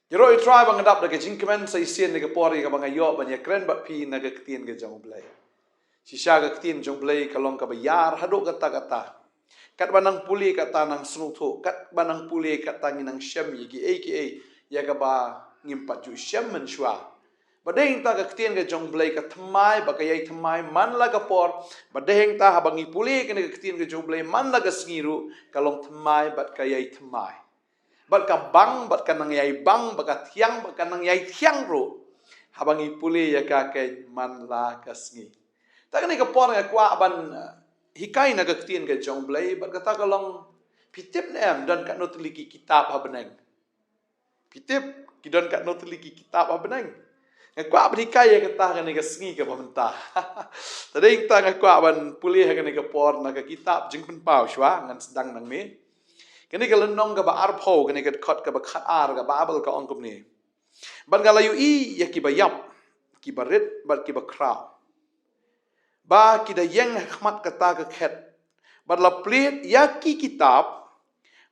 Jero try bang adap daga jingkemen sa isien daga pori ka bang ayo banya kren bat pi naga ketien ga jong blai. Sisya ga ketien jong blai kalong ka bayar hadok kata-kata. Kat banang puli kata nang snutho, kat banang puli kata nginang syam yigi aka ya ka ba ngimpat ju syam men shwa. Badeng ta ga ketien ga jong blai ka thamai ba ka yai thamai man la ka por, badeng ta habangi puli ka ga ketien ga jong blai man la ga sngiru kalong thamai bat ka yai thamai. Bat ka bang, bat ka nang yai bang, bat ka tiang, bat ka nang yai tiang ro. Habangi puli ya ka ke man la ka sngi. Ta ni ka por nga kwa ban hikai na ka ketien ga jong blai, bat ka ta kalong pitip na em dan ka no teliki kitab ha beneng. Pitip ki dan ka no teliki kitab ha beneng. Nga kwa ban hikai ya ka ta ka ni ka sngi ka pamenta. Tadeng ta nga kwa ban puli ha ka ni ka por na ka kitab jing pen pau shwa ngan sedang nang me. Kini kalau nong ka ba arpo, kini ka kot ka ba khat ar ka babel ka ongkup ni. Ban ka layu i ya ki ba yap, ki ba rit, bat ki ba kraw. Ba ki da yang hikmat kata ka khet. Bat la plit ya ki kitab,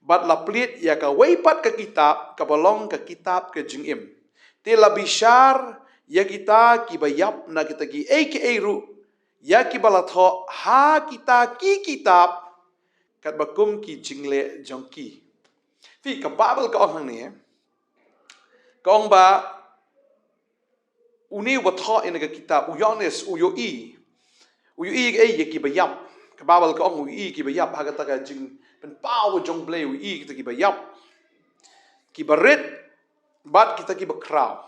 bat la plit ya ka weipat ka kitab, ka balong ka kitab ka jingim. Te la bishar ya kita ki ba yap na kita ki aka ru, ya ki balatho ha kita ki kitab, kat bakum ki jingle jongki. Fi ka babel ka ong ni ka ong ba uni wa tha in ka kitab uyones uyoi ye ki ba yap ka babel ka ong uyoi ki ba yap ha ka ta ka jing pen pau jong ble uyoi ki ta ki ba yap ki ba ret bat kita ki ba kraw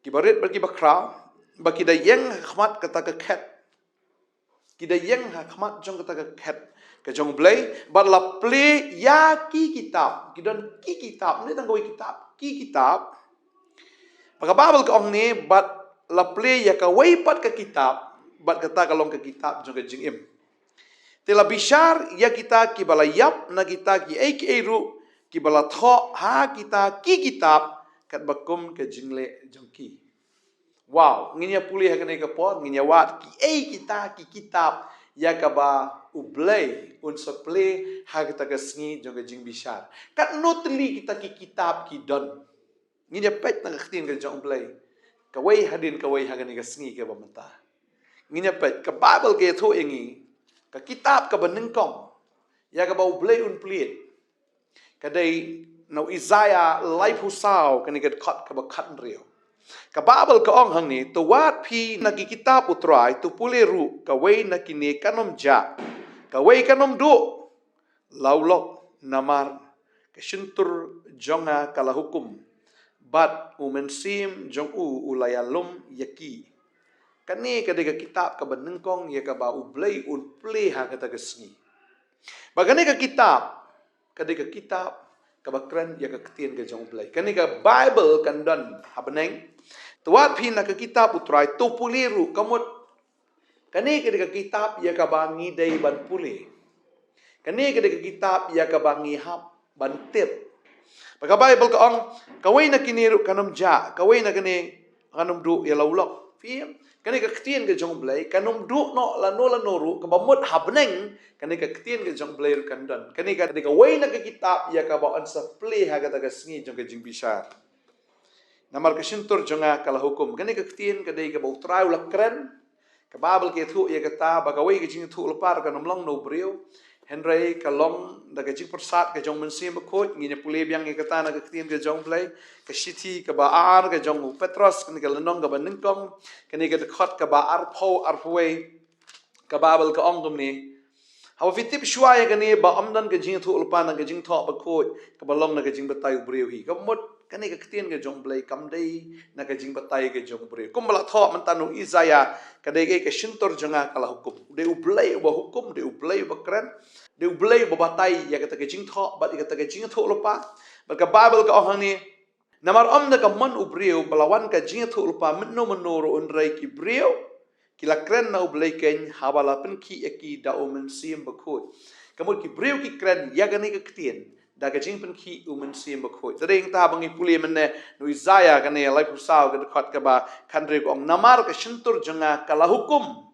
ki ba ret bat ki ba kraw ba ki da yeng khmat ka ta ka khet ki da yeng khmat jong ka ta ka khet ke jong blai bat la ple ya ki kitab ki don ki kitab ni tang koi kitab ki kitab maka babel ka ong ni bat la ple ya ka wei pat ka kitab bat kata kalong ka kitab jong ka jing im te la bishar ya kita ki bala yap na kita ki aka ru ki bala tho ha kita ki kitab kat bakum ke jingle jong ki. Wow, nginya puli ha ka pot nginya wat ki kita ki kitab ya ka ba ublay un saple ha kita ka sngi jong jing bishar kat notli kita ki kitab ki don ni dia pet na khtin ka jong ublay ka wei hadin ka wei ha ka ni ka sngi ka bamenta ni dia pet ka bible ke tho engi ka kitab ka banengkong ya ka ba ublay un pliet ka dei no Isaiah life husau ka ni ka khat ka ba khat rio ka babel ka ong hang ni to wat phi na ki kitab utrai tu pule ru ka wei na ki ne kanom ja ka wei kanom du laulok namar ka shintur jonga kala hukum bat umensim jong ulayalum yaki kani ka de ka kitab ka banengkong ya ka ba ublei un ple ha ka ta gesngi bagane ka kitab ka de ka kitab kabakran ya ka ketien ka jong blai kani ka bible kan dan habeneng tuat phi na ka kitab utrai tu puliru kamut kani ka kitab ya ka bangi dei ban puli kani ka kitab ya ka bangi hap ban tip paka bible ka ong kawai na kiniru kanom ja kawai na kani kanom du ya laulok fi kani ka ketien ka jong blai kanom du no la no ru ka bamut habeneng kani ka ketien ka jong blai kan dan kani ka wei na ka kitab ya ka ba an sa ple ha ka ta ka sngi jong ka jing bishar namar ka shintur jonga kala hukum kani ka ketien ka dei ka ba utrai la kren ka babel ke thu ya ka ta ba ka wei ka jing thu la par ka nom long no brio henry ka long da ka jing persat ka jong mensim ko ngi ne pule biang ka ta na ka ketien ka jong blai ka shiti ka ba ar ka jong petros kani ka lenong ka ba ningkong kani ka khot ka ba ar poi ka babel ka ong dum ni hawa fitip shwaya kani ba amdan ka jing thu ulpa na ka jing tho ba ko ka ba long na ka jing batai breu hi ka mot kani ka ketien ka jong blai kam dei na ka jing batai ka jong breu kum bala tho man tanu Isaiah ka dei ka shintor jonga kala hukum de ublai ba hukum de ublai ba kran de ublai ba batai ya ka ta ka jing tho ba ka ta ka jing tho ulpa ba ka bible ka ong ni namar amda ka man ubreu balawan ka jing tho ulpa menno menoro unrai ki breu kila kren na ublay ken habala pen ki eki da omen sim bakot kamut ki breu ki kren ya gani ka ketien da ka jing pen ki omen sim bakot tadeng ta bangi puli menne no Isaiah kane lai pusau ka dekat ka ba khandre ko namar ka shintur jonga kala hukum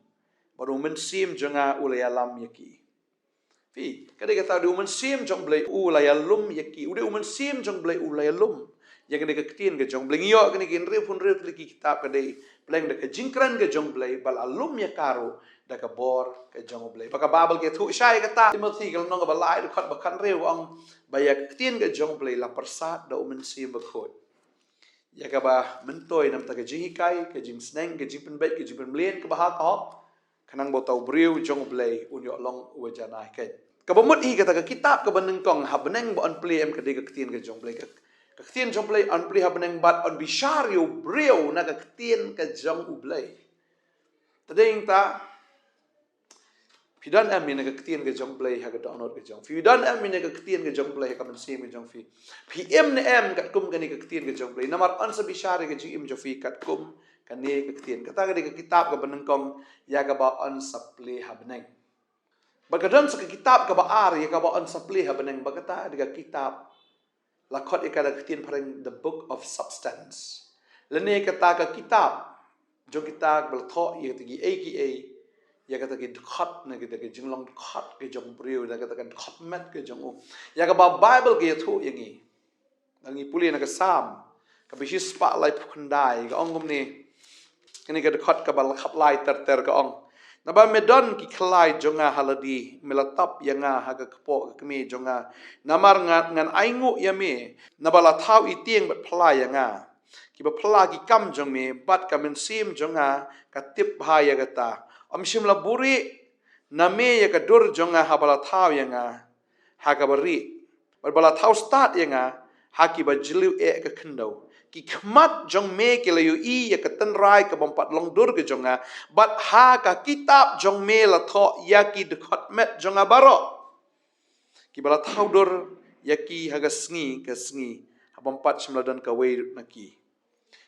baru omen sim jonga ulay alam yaki fi kade ka ta omen sim jong blay ulay alum yaki ude omen sim jong blay ulay alum yang kena ketien ke jong bleng yo kena kin riu pun riu lagi kitab kadai bleng da ke jingkran ke jong bleng bal alum ya karo da ke bor ke jong bleng baka babel ke thu syai kata Timothy kalau nong balai khot bakan riu ong bayak ketien ke jong bleng la persat da umen si bakhot ya ka ba mentoy nam ta ke jing hikai ke jing sneng ke jing penbet ke jing penblien ke bahak hok kanang bo tau briu jong bleng unyo long wajanai ke kabamut hi kata ke kitab ke beneng kong habneng bo on play em ke de ketien ke jong bleng ketien jong play on play habneng bat on bishario brio na ketien ke jong ublay tadeng ta pidan am ni ke ketien ke jong play ha ke download ke jong pidan am ni ke ketien ke jong play ka men sim ke jong fi pm ne am kat kum ke ni ke ketien ke jong play namar on sa bishari ke jing im jo fi kat kum kan ni ke ketien kata ke kitab ke beneng kong ya ka ba on sa play habneng bagadam sa kitab ka ba ar ya ka ba on sa play habneng bagata de kitab lakot ikada ketien pareng the book of substance lene kata ka kitab jo kitab beltho ye tigi aka ya kata ki khot na kita ke jinglong khot ke jong briu na kata kan khot met ke jong ya ka ba bible ke thu yangi ngi puli na ka sam ka bi spa lai phundai ka ongum ni kini ka khot ka bal khap lai ter ka ong na ba medon ki khlai jonga haladi melatap yanga ha ka kpo ka me jonga namar ngan aingu yame na bala thau i tieng bat phla yanga ki ba phla ki kam jong me bat ka men sim jonga ka tip bha ya gata om sim la buri na me ya ka dur jonga ha bala thau yanga ha ka bari bala thau start yanga ha ki ba jilu e ka khndo ki khmat jong me ke la yu i ya ka tan rai ka bompat long dur ke jonga bat ha ka kitab jong me la tho ya ki de khot met jonga baro ki bala thau dur ya ki ha ga sngi ka sngi ha bompat shimla dan ka wei na ki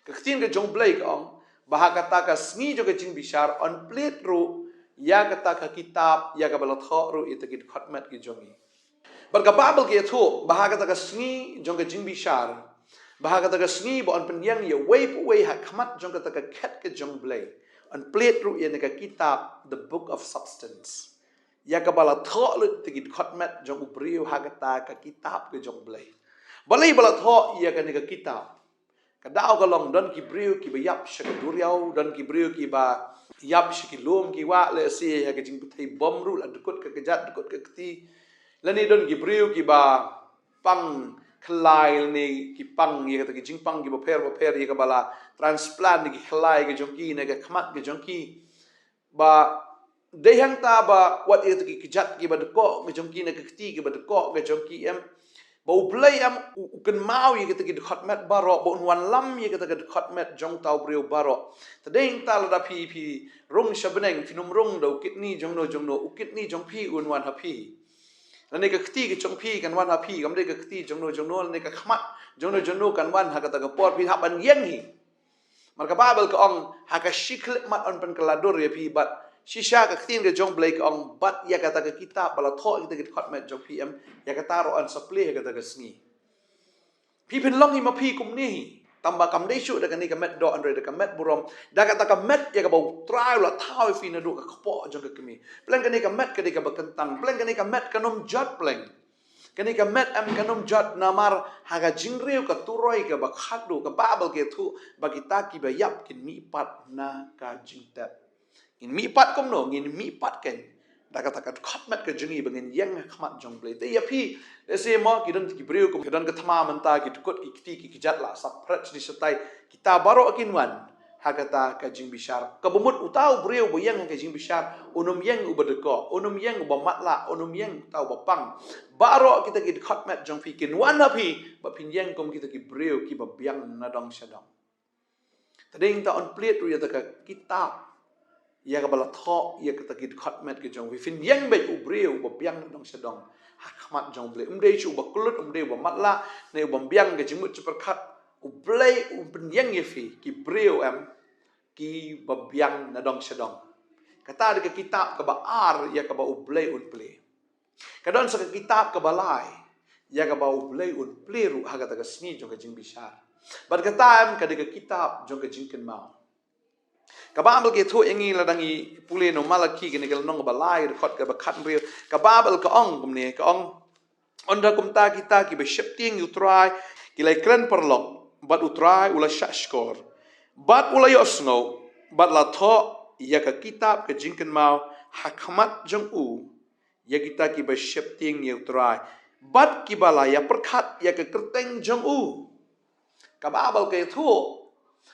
ka ktin ke jong blai ka ong bah kata ka sngi jo ke jing bishar on plate ru ya kata ka kitab ya ka bala tho ru ita ki khot met ki jongi bar ka babel ke thu bah kata ka sngi jong ke jing bishar bahaga taga sngi bo on penyang ya way ha khamat jong ka taga ket ke jong blay on plate ru ya ka kitab the book of substance ya ka bala tho lu tigi khotmet jong ubriu ha ka kitab ke jong blay balai bala tho ya ka ni ka kitab ka dau ka long don ki briu ki ba yap shak duriau don ki briu ki ba yap shik lom ki wa le si ya ka jing putai bom ru la dukut ka kejat dukut ka kti lani don ki briu ki ba pang khlai ni ki pang ye ka ki jing pang ki bo pher ye ka bala transplant ni ki khlai ke jongki ne ka khmat ke jongki ba de hang ta ba what ye ki jat ki ba de ko ke jongki ne ka kti ki ba de ko ke jongki em ba ublai am u kan mau ye ka ki de khatmet baro bo wan lam ye ka de khatmet jong tau breu baro tadeng ta la da pi rung shabneng finum rung do kitni jong no ukitni jong pi un wan ha pi lani ka kti ke chong pi kan wan ha pi kam de ka kti jong no lani ka khmat jong no kan wan ha ka ta ka por pi ha ban yeng hi mar ka babel ka ong ha ka shikle mat on pen kaladur ya pi bat shisha ka ktin ke jong blake ong bat ya ka ta ka kitab bala tho kita ke khat met jong pm ya ka taro an supply ka ta ka sngi pi pen long hi ma pi kum ni hi tamba kam de shu da ka ni ka met do andre da ka met burom da ka ta ka met ya ka bau try la thau fi na do ka kpo jong ka kemi plan ka ni ka met ka de ka bakantang plan ka ni ka met ka nom jot plan ka ni ka met am ka nom jot namar ha ga jingriu ka turoi ka ba khadu ka babel ke thu ba kita ki ba yap kin mi pat na ka jingtat in mi pat kom no ngin mi pat ken da ka ta ka khat met ka jingi bangin yang khmat jong ble te ya pi se mo ki dan ki breu ko dan ka thama manta ki tukut ki kti ki jat la sap prach di setai kita baro akin wan hakata ka jing bishar ka bumut utau breu bo yang ka jing bishar unum yang ubadeko unum yang ba matla unum yang tau ba pang baro kita ki khat met jong pi kin wan na pi ba pin yang kom kita ki breu ki ba biang na dong shadang tadeng ta on plate ru ya ta ka kitab ya ka bala tho ya ka takit khatmet ke jong fin yang be ubreu ba biang dong sedong hakmat jong ble umde chu ba kulut umde ba matla ne ba biang ke jimut super khat ublei umpen yang ye fi ki breu am ki ba biang na dong sedong kata de kitab ka ba ar ya ka ba ublei un ple kadon sa kitab ka balai ya ka ba ublei un ple ru ha ka ta sni jong ke jing bishar bar kata am ka de kitab jong ke jing ken mau kababel ke thu engi ladangi pule no malaki ke nikel nong balai khot ka bakhat ri kababel ka ong kumne ka ong onda kumta kita ki be shifting you try ki lai kran perlok bat utrai ula syashkor, bat ula yosno, bat la tho ya ka kitab ke jingken mau hakmat jong u, ya kita ki ba shepting ya utrai, bat ki bala ya perkat ya ka kerteng jong u, ka babal ke thu,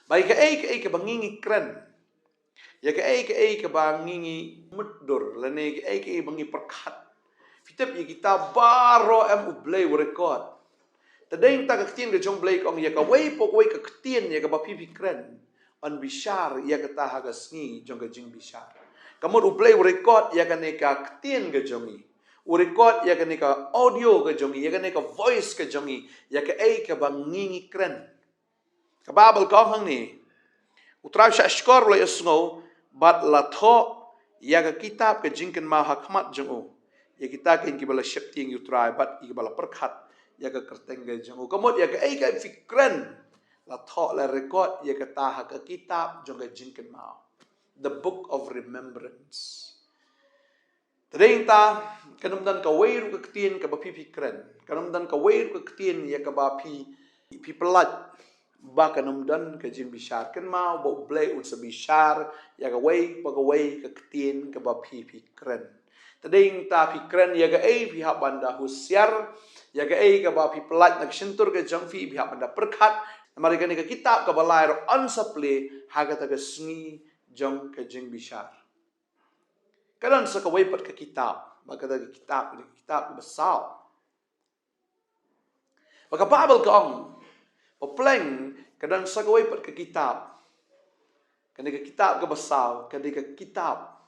bai ka ei ke bangingi kren, ya ka ei ke bangingi mudur, lane ke ei bangi perkat, fitep ya kita baro em ublay record. Tadeng tak ketien ke jong blake ong ya ka wei pok wei ka ketien ya ka ba pipi kren on bishar ya ka ta ha sngi jong ka jing bishar kamot ublay record ya ka ne ka ketien ke jongi record ya ka ne ka audio ke jongi ya ka ne ka voice ke jongi ya ka ei ka ba ngingi kren ka babel ka hang ni utra sha skor la sngo bat la tho ya ka kitab ke jingken ma hakmat jong o ya kita ken ki bala shepting utra bat ki bala perkhat ya ka kerteng ga jong kamot ya ka ei ka fikran la tho la record ya ka ta ha ka kitab jong ga jingken mau the book of remembrance tadeng ta kanum dan ka wei ru ka ktien ka ba pi fikran kanum dan ka wei ru ka ktien ya ka ba pi pelat ba kanum dan ka jin bishar kan mau bo blay ut sa bishar ya ka wei ka ktien ka ba pi fikran tadeng ta fikran ya ka ei pi ha banda husyar ya ka ei ka ba pi pelat nak sentur ke jang fi biha benda perkat mari ka ni ka kitab ka balai ro ansaple haga ta ka sngi jang ka jing bishar kadan sa ka waipat ka kitab maka ta kitab besar maka babel ka ong pleng kadan sa ka waipat ka kitab kani ka kitab ka besar kani ka kitab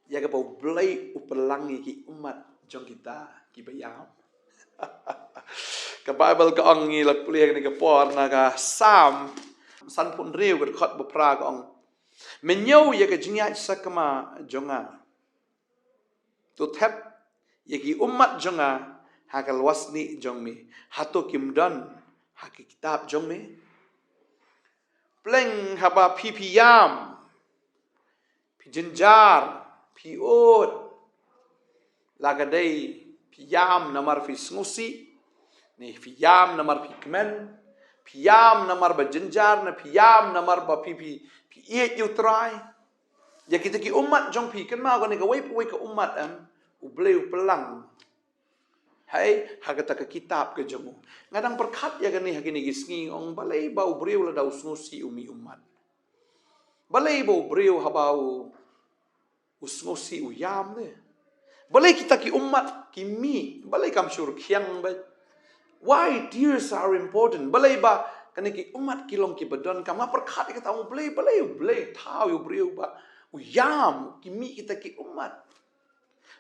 ya ka bau blai upelangi ki umat jang kita ki bayam ka Bible ka ong ngi la puliah ni ka por na ka sam san pun riu ka khot bapra ka ong menyau ya ka jinya sakama jonga to thep ya ki ummat jonga ha ka wasni jong mi hato kimdan ha ki kitab jong mi pleng haba pipiyam pijinjar piot lagadai piyam namar fi snusi ni piyam namar fi kemen piyam namar ba jenjar na piyam namar ba pipi iet utrai ya kita ki umat jong pi kan ma ko ni ka wei ka umat am ubleu pelang hai hagata ka kitab ke jong ngadang perkat ya kan ni hagini gisngi ong balai ba ubreu la dau snusi umi umat balai ba ubreu habau usnusi uyam ne balai kita ki umat kimi balai kam syur kyang ba why tears are important balai ba kani ki umat kilong ki badon kama perkhat kita ong balai tau yu breu ba uyam kimi kita ki umat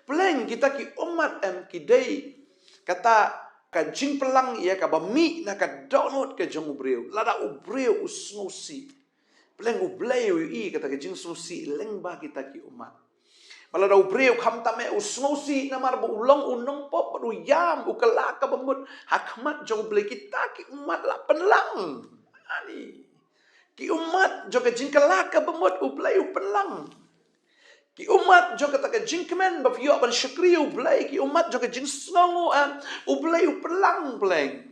pleng kita ki umat em ki dei kata ka jing pelang ya ka ba mi na ka download ka jong breu lada ubreu usnusi pleng ubleu i kata ka jing susi leng ba kita ki umat Malah daw breu kam tame usnosi namar bo ulong unong pop ru yam ukala ka bamut hakmat jong ble kita ki umat la penlang ani ki umat jong ka jingkala ka bamut ublai penlang ki umat jong ka ta jingkemen ba fiyo ban syukri ublai ki umat jong ka jing snongu ublai penlang bleng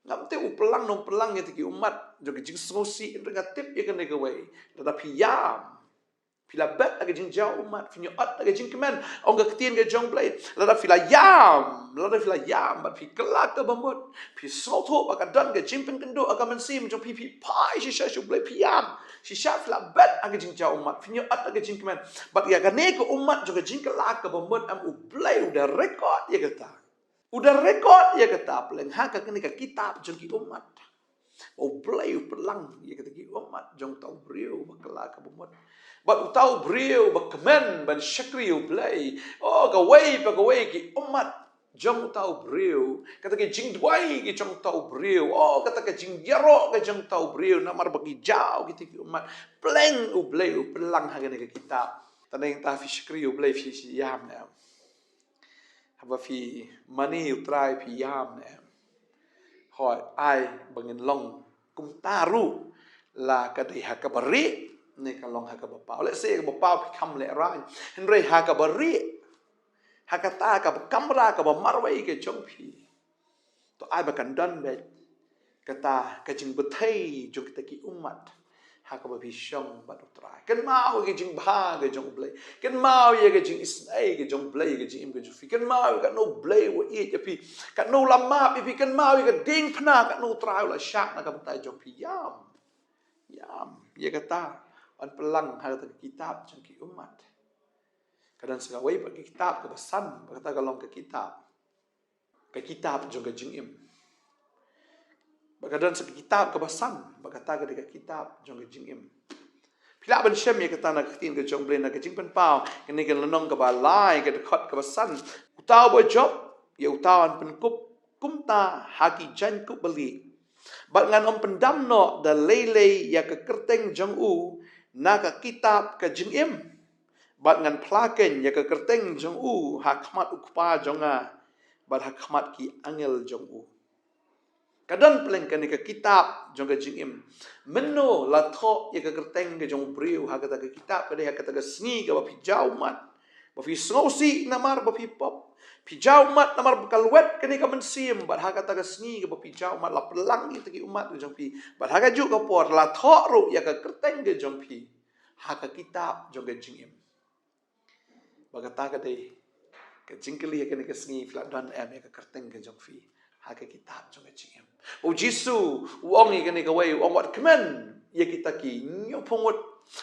ngam te upelang no pelang ya ki umat jong ka jing snosi ngatif ya kan ga wei tetapi yam Fila bet aga jing jauh umat, finyo at aga jing kemen, ong ga ketien ga jong blai, lada fila yam, bat fi kelak ga bamut, fi soto aga dan ga jing pen kendo aga mensim jong pi pai shisha shu blai pi yam, shisha fila bet aga jing jauh umat, finyo at aga jing kemen, bat ya ga ne ko umat jong ga jing kelak ga bamut am ublai udah rekod ya kata, peleng haka kini ka kitab jong ki umat. Ublai pelang ya kata ki umat jong tau brio bakala ka bamut. But utau brio bakmen ban syakri ublai. Oh gawai ki umat jong utau brio. Kata ke jing dwai ki jong tau brio. Oh kata ke jing yaro ke jong tau brio namar bagi jauh kita ki umat. Pleng ublai pelang hagane ke kita. Taneng ta fi syakri ublai fi yam na. Haba fi mani utrai fi yam na. Hoi ai bangin long kum taru la kadai hakabari ne ka long hakabapa le se ka bapa kham le rai henre hakabari hakata ka kamra ka ba marwai ke chongphi to ai ba kan dan be kata kajing betai jong kita ki umat haka ba bishong ba utrai kan mau ke jing ba ke jong blai kan mau ye ke jing isnai ke jong blai ke jing im ke jufi kan mau ka no blai wo e je pi kan no lama pi kan mau ke ding phna kan no trai la syak na ka tai jong pi yam ye kata an pelang haka kitab jong ki umat kadang segawai bagi kitab ke besan kata kalong ke kitab jong ke jing im Bagadan sa kitab kabasan, bagata ka di kitab jong jing im. Pila ban shem ye kata nak tin ka jong blen nak jing pen pau, kini kan lenong ka balai ka dekat kabasan. Utaw bo job, ye utawan pen kumta haki jan ku beli. Bat ngan om pendam no da lele ya ka kerteng jong u na ka kitab ka jing im. Bat ngan plaken ya ka kerteng jong u hakmat ukpa jonga. Bat hakmat ki angel jong u. Kadang peleng kan ke kitab jong ke jing im meno la tho ye ke kerteng ke jong briu ha kata ke kitab ke ha kata ke sngi ke ba pi jau mat ba pi snosi namar ba pi pop pi jau mat namar kalwet ke ni ka mensim ba ha kata ke sngi ke ba pi jau mat la pelang itu ki umat ke jong pi ba ha ka ju ke por la tho ru ye ke kerteng ke jong pi ha ke kitab jong ke jing im ba kata ke dei ke jing ke li ke ni ke sngi flat dan em ye ke kerteng ke jong pi hake kitab jong jing im o jisu wong ni kene kawai wong wat kemen ye kita ki nyopongot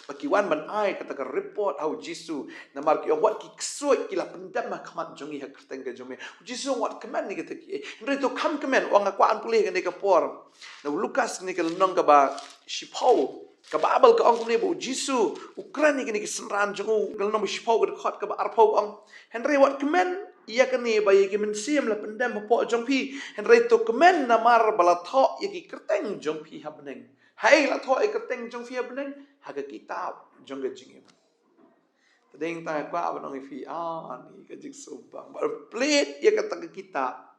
baki wan man ai kata ka report how jisu namar ki wat ki ksoi ki la pendam mahkamat jong i hak teng ke jong jisu wat kemen ni kata ki ndre to kam kemen wong akwa an pulih kene ka por na lukas ni ka nong ka ba shipau ka babel ka ong ni bo jisu ukran ni kene ki senran jong ka nong shipau ka khot ka ba arpau ong henry wat kemen ia kini bayi ki mensiam la pendam po jong pi henry to kemen namar bala tho ye ki kerteng jong pi habneng hai la tho e kerteng jong pi habneng haga kitab jong ga jingim tadeng ta kwa abanong fi ni ka jing sumbang bar plit ye kata ke kitab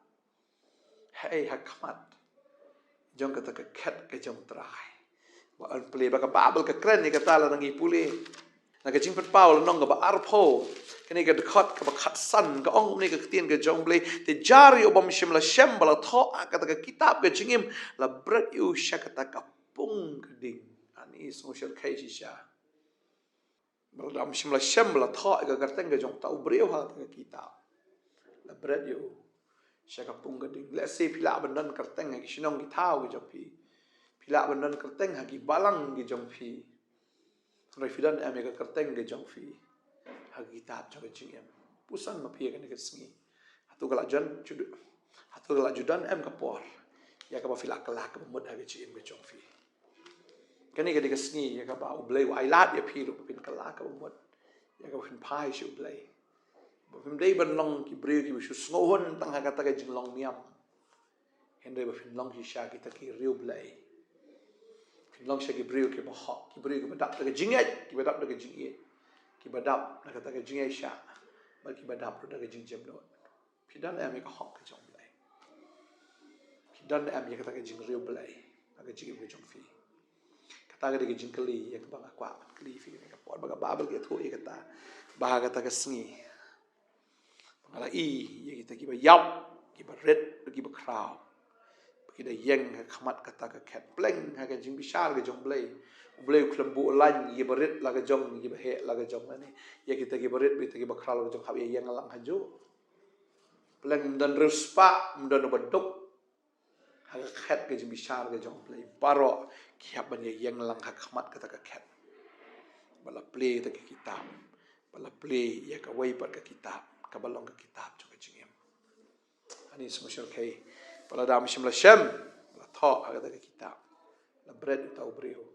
hai hakmat jong kata ke ket ke jong trai bar plit ba ka babel ka kren ni kata la ngi puli na ka jing pat paul nong ga ba arpo kini ka dekat ka bakat san ka ong ni ka ketien ka jong ble te jari obam shim la shem bala tho kata ka kitab ka jingim la brat yu shakata ka pung ding ani social kaiji sha bala dam shim la shem bala tho ka kerteng ka jong tau breu ha ka kitab la brat yu shaka pung ding let's say pila bandan kerteng ki shinong ki thau ki jong pi pila bandan kerteng ha ki balang ki jong pi refidan ame ka kerteng ki jong pi hak kitab jong jing em pusan ma pia kan ke sngi hatu galak judan em ka por ya ka ba filak kelak ka mud hak jing em jong fi kan ni ke sngi ya ka ba ublei wa ilat ya pi lu pin kelak ka mud ya ka pin pai shu ublei ba pin dei ban long ki breu ki shu sngohon tang ha kata ka jing long miam hen dei ba pin long ki sha ki ta ki riu blei pin long sha ki breu ki ba ha ki breu ki ba dap ta ka jing ai ki ba dap ta ka jing ai ki badap na kata ka jing Aisha bal ki badap ro daga jing jemno pidan am ka hok ka jong blai pidan am ya kata ka jing riu blai aga jing ka jong fi kata ka daga jing kali ya ka ba kwa kali fi ka por ba babel ke tho ya kata ba kata ka sngi ngala i ya kita ki ba yap ki ba red ki ba kraw ki da yeng ka khamat kata ka ket pleng ha ka jing bishal ka jong blai bleu klembu lan ye berit la ga jong ye he la ga jong ni ye kita ki berit bi ki bakral la jong hab ye yang lang haju pleng dan ruspa mdan bedok ha khat ga jing bishar ga jong play baro ki hab ye yang lang ha khmat kata ka khat bala play ta ki kitab bala play ye ka wai par ka kitab ka balong ka kitab jong jing em ani social kai bala dam shim la sham la tho ha ka kitab la bread ta ubreu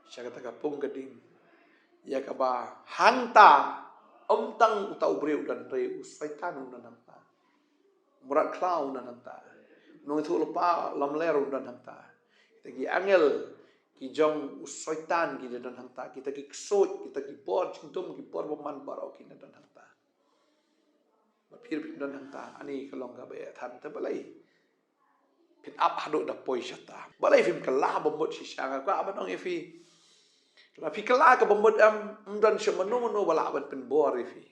Syakata ka pung gading ya ka ba hanta om tang utau breu dan reu saitan unan hanta murat klau unan hanta nong thu lupa lam leru unan hanta kita ki angel ki jong saitan ki dan hanta kita ki ksot kita ki por cintum ki por man baro ki dan hanta bapir dan hanta ani kalong ka be than ta balai pin up hadu da poi shata balai fim kala bomot si syanga ka abanong efi la fi kala ka bomot am dan shemano bala ban pen bor fi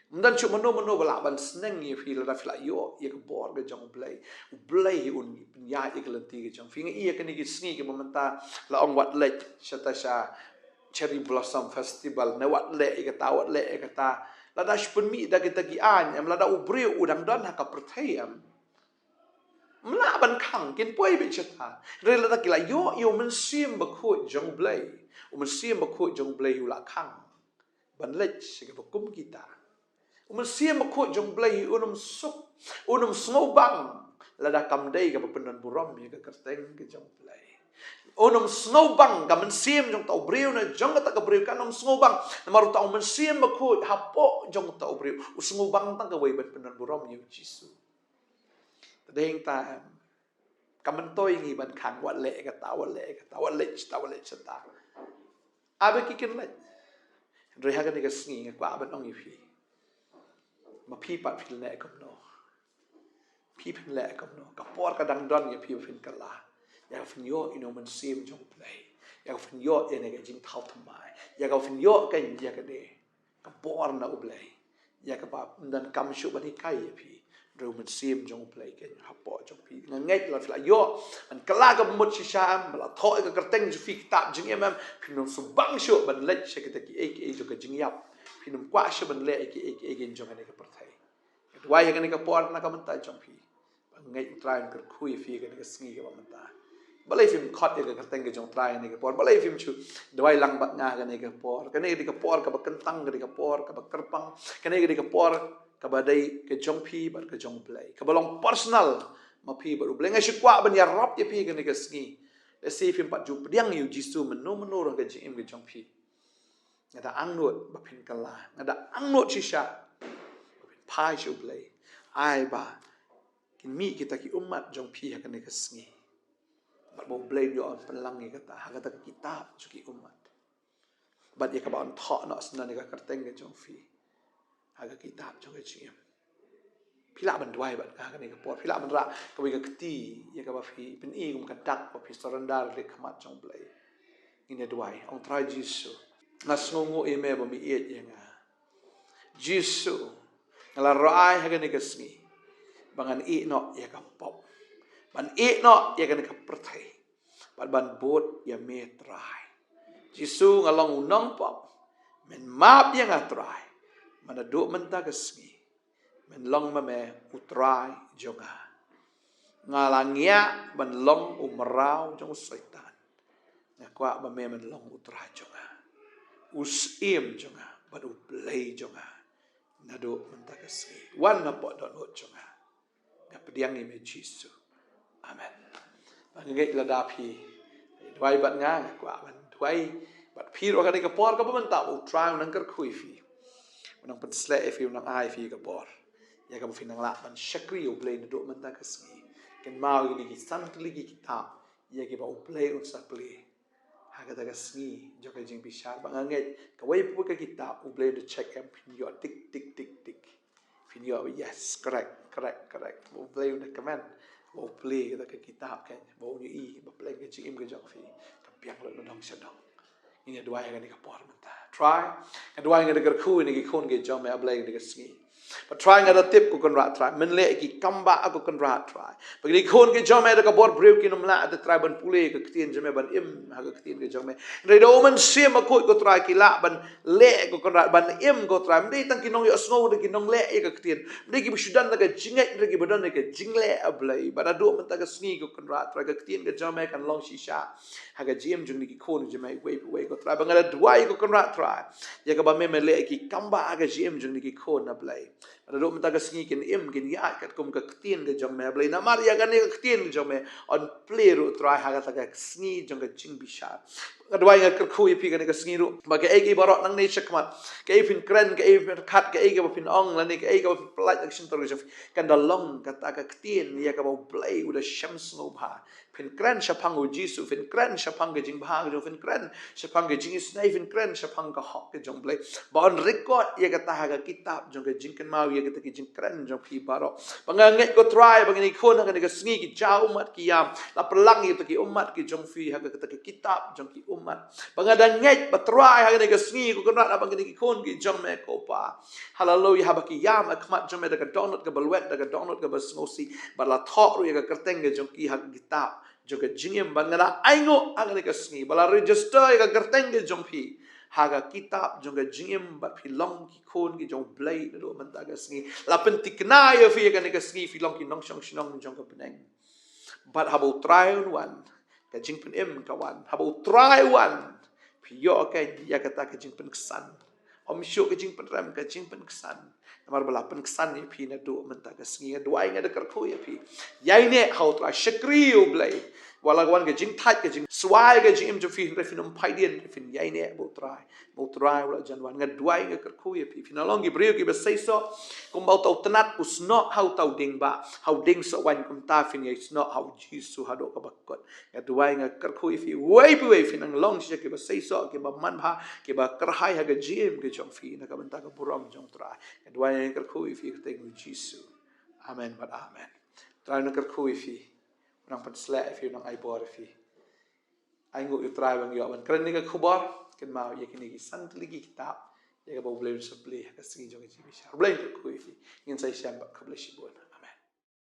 Dan cuma mano balaban seneng ye feel la fila yo ye ke bor ke jong blay un ya ye ke lenti ke jong finga iya ke ni ke sngi ke momenta la ong wat lek shata sha cherry blossom festival ne wat le ke ta wat le ke ta la da shpun mi da ke ta ki an am la da ubri udang don ha ka perthayam mla ban khang kin poi be chata re la da ki la yo men sim ba khu jong blay men sim ba khu jong blay la khang ban lek se ke kum kita Umasia makut jong blai unum suk unum snowbang lada kamdai ka penan buram ya ka kerteng ke jong blai unum snowbang ka mensim jong tau breu na jong ka breu ka unum snowbang maru tau mensim makut hapo jong tau breu snowbang tang ka wei penan buram yu jisu tadeng ta kamantoi ngi ban khang wat le ka ta wat le ta abe ki ken le reha ka ni ka sngi ka ban ong yiมาพี่ปัดพิลเล่กับโนพี่พิลเล่กับโนกับปอดกระดังดอนอย่าพี่ฟินกันละอยากฟินโยอินโนมันเสียมจงเพลย์อยากฟินโยเอเนกจิงเท้าทำไมอยากเอาฟินโยกันอยากกันเดกับปอดน่ะอุบเลยอยากกับแบบนั่นกำชุบันที่ใกล้อย่าพี่เรามันเสียมจงเพลย์กันฮับปอดจงพี่งั้นไงเราฟิลโยมันกล้ากับมุดชิชามมันละท้อกับกระเตงจะฟิกตับจิงเอ็มพี่น้องสุบังชุบันเล็กเชกตะกี้เอจงกับจิงยับพี่นุ่มกว่าชุบันเล็กเอจงกันเอกประเทศwhy yang ni ka por na ka menta jong phi ngai try kar khui fi ka ni ka sngi ka menta balai film khot ya ka teng ka jong try ni ka por balai film chu dawai lang bat nga ka ni ka por ka ni ka por ka ba kentang ka ni ka por ka ba kerpang ka ni ka por ka ba dai ka jong phi ba ka jong play ka balong personal ma phi ba ru bleng ai kwa ban ya rap ya phi ka ni ka sngi le si film pat ju pdiang yu jisu meno ro ka jim ka jong phi ngada angnut ba phin ka la ngada angnut shisha pai shu play ai ba kin mi kita ki umat jong phi ha kan ka sngi ba bo blame yo on pelang ni kata ha kata kitab chu ki umat bat ye ka ba on tho no sna ni ka kerteng ke jong phi ha ka kitab jong ke chim phi la ban dwai bat ka kan ka pot phi la ban ra ka wi ka kti ye ka ba phi pen i kum ka dak ba phi surrender le khamat jong play ine dwai ong try jisu nas ngongo e me ba mi et ye nga jisu ngala rai ha kan ka sngi bangan i no ya ka pop ban i no ya kan ka perthai ban bot ya me trai jisu ngalong unong pop men map ya ngatrai mana do menta ka sngi men long ma me utrai jonga ngalangya ban long umrau jong setan nakwa ba me men long utrai jonga usim jonga ban uplay jonga nado menta ka sngi wan na po don hot jonga kapediang ni me jisu amen bangai la da phi dwai bat nga kwa ban dwai bat phi ro ka ni ka por ka ban ta u try nang kar khui fi nang pat sle fi nang ai fi ka por ya ka fi nang la ban shakri u play do man ta ka sngi ken mau ni ki sant li ki kitab ya ki ba u play un sa play ha ka ta ka sngi jo ka jing bi sha bangai ka wai pu ka kitab u play to check and pin your tick tick tick tick fin yo yes correct bo play the command bo play the kitab kan bo ni i bo play ke jing im ke jong fi ka piang lo dong sa dong ini dua yang ni ka por menta try and dua yang ni ka khu ni ki khon ke jong me ablay ni ka sngi but try ngada tip ku kan rat try men le ki kamba aku kan rat try bagi khon ke jong me da ka bor brew ki nom la da try ban pule ka ktien jome ban im ha ka ktien ke jong me re do man sim ma ko try ki la ban le ku kan rat ban im ko try mdei tang ki nong yo snow de ki nong le e ka ktien mdei ki sudan da ka jingai de ki badan ka jingle ablay ba da do man ta ka sngi ku kan rat try ka ktien ke jong me kan long shisha ha ka jim jung ni ki khon jome we ko try ba ngada dua ku kan rat try ya ka ba me le ki kamba ka jim jung ni ki khon ablay ada dok menta ka sngi kin im kin ya kat kum ka ktien ke jong me ablay na mar ya ka ni ka ktien ke jong me on play ru try ha ka ta ka sngi jong ka jing bisha kadwa nga ka khu pi ka ni ka sngi ru ba ka ai ki barot nang nei chakmat ka ai fin kren ka ai fin khat ka ai ka fin ong la ni ka ai ka fin plat action tor ka kan da long ka ta ka ktien ya ka ba play u da shams no ba fin kren shapang u jisu fin kren shapang ke jing ba ka fin kren shapang ke jing snai fin kren shapang ka hok ke jong play ba on record ya ka ta ka kitab jong ka jing kan mau ya ka ta ki jing kren jong pi baro banganget ko try bangani khon ka ni ka sngi ki jau mat ki yam la pelang ya ta ki umat ki jong fi ha ka ta ki kitab jong ki umat. Pangadang ngait patrai hagani ka sngi ko kanat abang kini kon ki jong me ko pa. Hallelujah habaki yam akmat jong me daga donut ka balwet daga donut ka basnosi bala thok ru ka kerteng ka jong ki hak kitab jong ka jingem bangana aingo hagani ka sngi bala register ka kerteng ka jong pi. Haga kitab jong ka jingem bat pi long ki kon ki jong blai do man daga sngi. La pentikna ya fi ka ni ka sngi fi long ki nong shong shnong jong ka peneng. But habau try one, ka jing pen im ka one. Habau try one, piyo ka ya kata ka jing pen kesan. Om syuk ka jing pen ram ka jing pen kesan. Namar bala pen kesan ni pi na do menta ka singi dua inga de kerko ya pi. Yai ne hau try shakri u blai. Wala wan ka jing tat ka jing swai ka jing im jo fi refin um pai dien refin yai ne habau try. Habau try wala jan wan nga dua inga kerko ya pi. Fina long ki brio ki basai so kum bau tau tenat us not hau tau ding ba. Hau ding so wan kum ta fin ya it's not how Jesus hado ka bakot. Nga dua inga kerko ya fi way pi way fin ang long siya ki basai so ki ba man ba ki ba kerhai ha ka jim ki jong fi na ka benta ka buram jong try. Nga dua inga kerko ya fi ka teng Jesus. Amen but amen. Try na kerko ya fi. Nang pansla fi nang ay bor fi. Ay ngu try bang yo man kren ni ka khubor ken ma ye kini ki sant ligi kitab. Ya ka ba blay sa play ka singi jong ki bisha. Blay kerko ya fi. Ngin say siyam ba ka blay si bon.